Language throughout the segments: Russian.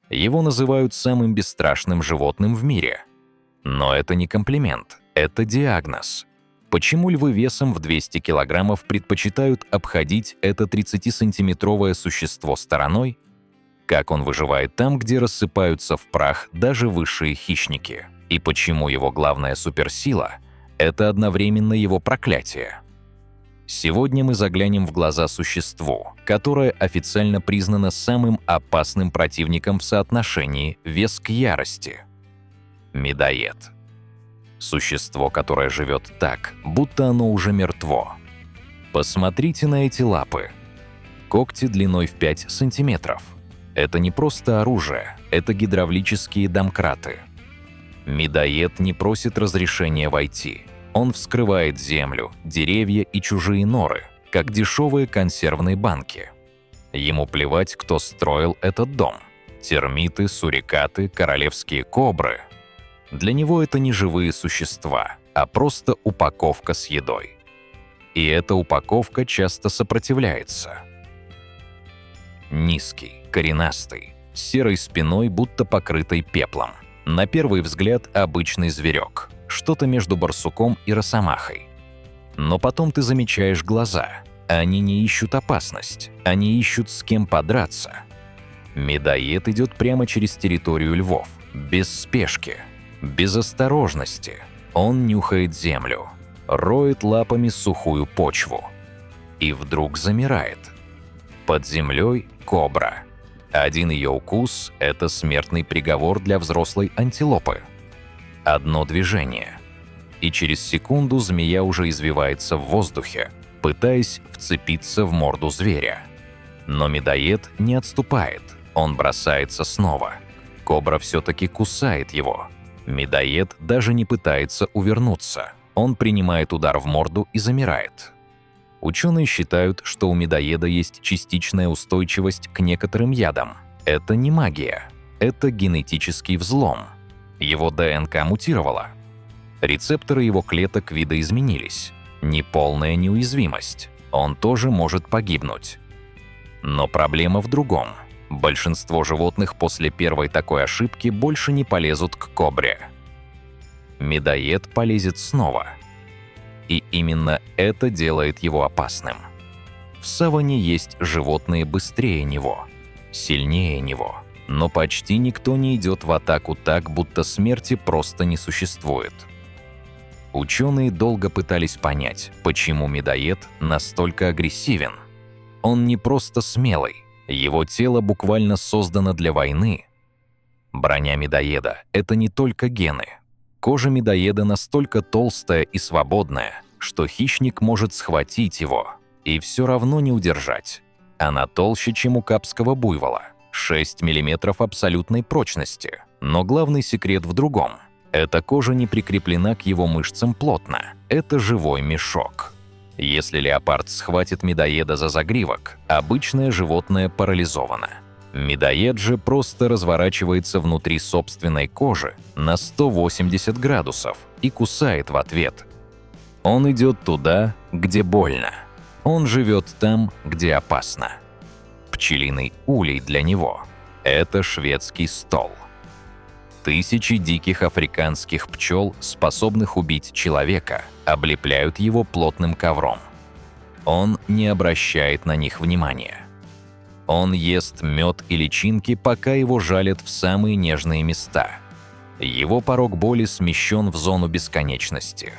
Его называют самым бесстрашным животным в мире. Но это не комплимент, это диагноз. Почему львы весом в 200 килограммов предпочитают обходить это 30-сантиметровое существо стороной? Как он выживает там, где рассыпаются в прах даже высшие хищники? И почему его главная суперсила – это одновременно его проклятие? Сегодня мы заглянем в глаза существу, которое официально признано самым опасным противником в соотношении вес к ярости. Медоед. Существо, которое живет так, будто оно уже мертво. Посмотрите на эти лапы. Когти длиной в 5 сантиметров. Это не просто оружие, это гидравлические домкраты. Медоед не просит разрешения войти. Он вскрывает землю, деревья и чужие норы, как дешевые консервные банки. Ему плевать, кто строил этот дом. Термиты, сурикаты, королевские кобры. Для него это не живые существа, а просто упаковка с едой. И эта упаковка часто сопротивляется. Низкий, коренастый, с серой спиной, будто покрытой пеплом. На первый взгляд обычный зверек, что-то между барсуком и росомахой. Но потом ты замечаешь глаза. Они не ищут опасность, они ищут с кем подраться. Медоед идет прямо через территорию львов, без спешки, без осторожности. Он нюхает землю, роет лапами сухую почву. И вдруг замирает. Под землей кобра. Один ее укус – это смертный приговор для взрослой антилопы. Одно движение. И через секунду змея уже извивается в воздухе, пытаясь вцепиться в морду зверя. Но медоед не отступает, он бросается снова. Кобра все-таки кусает его. Медоед даже не пытается увернуться. Он принимает удар в морду и замирает. Ученые считают, что у медоеда есть частичная устойчивость к некоторым ядам. Это не магия, это генетический взлом. Его ДНК мутировала. Рецепторы его клеток видоизменились. Неполная неуязвимость. Он тоже может погибнуть. Но проблема в другом. Большинство животных после первой такой ошибки больше не полезут к кобре. Медоед полезет снова. И именно это делает его опасным. В саванне есть животные быстрее него, сильнее него. Но почти никто не идет в атаку так, будто смерти просто не существует. Ученые долго пытались понять, почему медоед настолько агрессивен. Он не просто смелый, его тело буквально создано для войны. Броня медоеда – это не только гены. Кожа медоеда настолько толстая и свободная, что хищник может схватить его и все равно не удержать. Она толще, чем у капского буйвола. 6 мм абсолютной прочности. Но главный секрет в другом. Эта кожа не прикреплена к его мышцам плотно. Это живой мешок. Если леопард схватит медоеда за загривок, обычное животное парализовано. Медоед же просто разворачивается внутри собственной кожи на 180 градусов и кусает в ответ. Он идет туда, где больно. Он живет там, где опасно. Пчелиный улей для него – это шведский стол. Тысячи диких африканских пчел, способных убить человека, облепляют его плотным ковром. Он не обращает на них внимания. Он ест мед и личинки, пока его жалят в самые нежные места. Его порог боли смещен в зону бесконечности.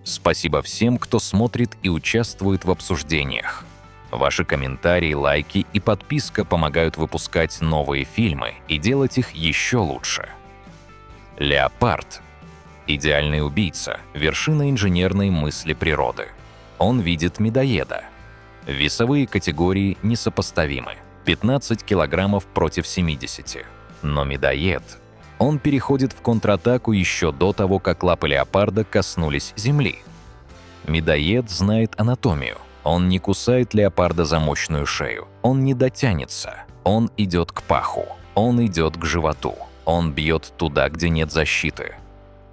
Спасибо всем, кто смотрит и участвует в обсуждениях. Ваши комментарии, лайки и подписка помогают выпускать новые фильмы и делать их еще лучше. Леопард – идеальный убийца, вершина инженерной мысли природы. Он видит медоеда. Весовые категории несопоставимы – 15 килограммов против 70. Но медоед – он переходит в контратаку еще до того, как лапы леопарда коснулись земли. Медоед знает анатомию. Он не кусает леопарда за мощную шею. Он не дотянется. Он идет к паху. Он идет к животу. Он бьет туда, где нет защиты.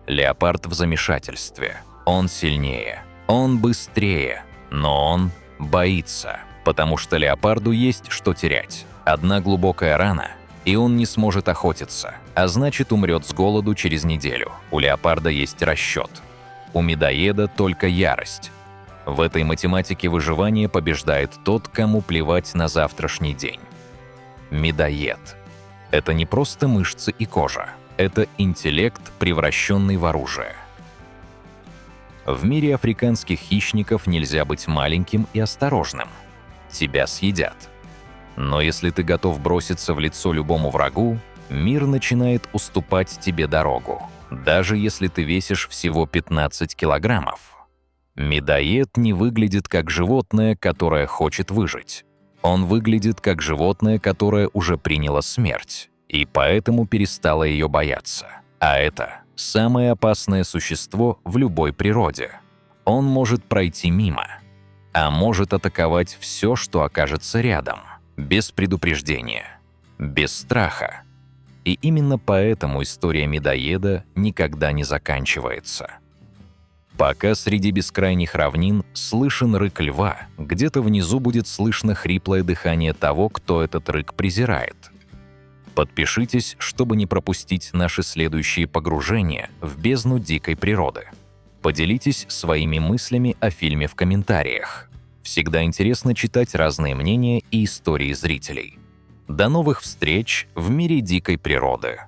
Леопард в замешательстве. Он сильнее. Он быстрее. Но он боится, потому что леопарду есть что терять. Одна глубокая рана, И он не сможет охотиться, а значит умрет с голоду через неделю. У леопарда есть расчет. У медоеда только ярость. В этой математике выживания побеждает тот, кому плевать на завтрашний день. Медоед. Это не просто мышцы и кожа. Это интеллект, превращенный в оружие. В мире африканских хищников нельзя быть маленьким и осторожным. Тебя съедят. Но если ты готов броситься в лицо любому врагу, мир начинает уступать тебе дорогу, даже если ты весишь всего 15 килограммов. Медоед не выглядит как животное, которое хочет выжить. Он выглядит как животное, которое уже приняло смерть, и поэтому перестало ее бояться. А это самое опасное существо в любой природе. Он может пройти мимо, а может атаковать все, что окажется рядом, без предупреждения, без страха. И именно поэтому история медоеда никогда не заканчивается. Пока среди бескрайних равнин слышен рык льва, где-то внизу будет слышно хриплое дыхание того, кто этот рык презирает. Подпишитесь, чтобы не пропустить наши следующие погружения в бездну дикой природы. Поделитесь своими мыслями о фильме в комментариях. Всегда интересно читать разные мнения и истории зрителей. До новых встреч в мире дикой природы!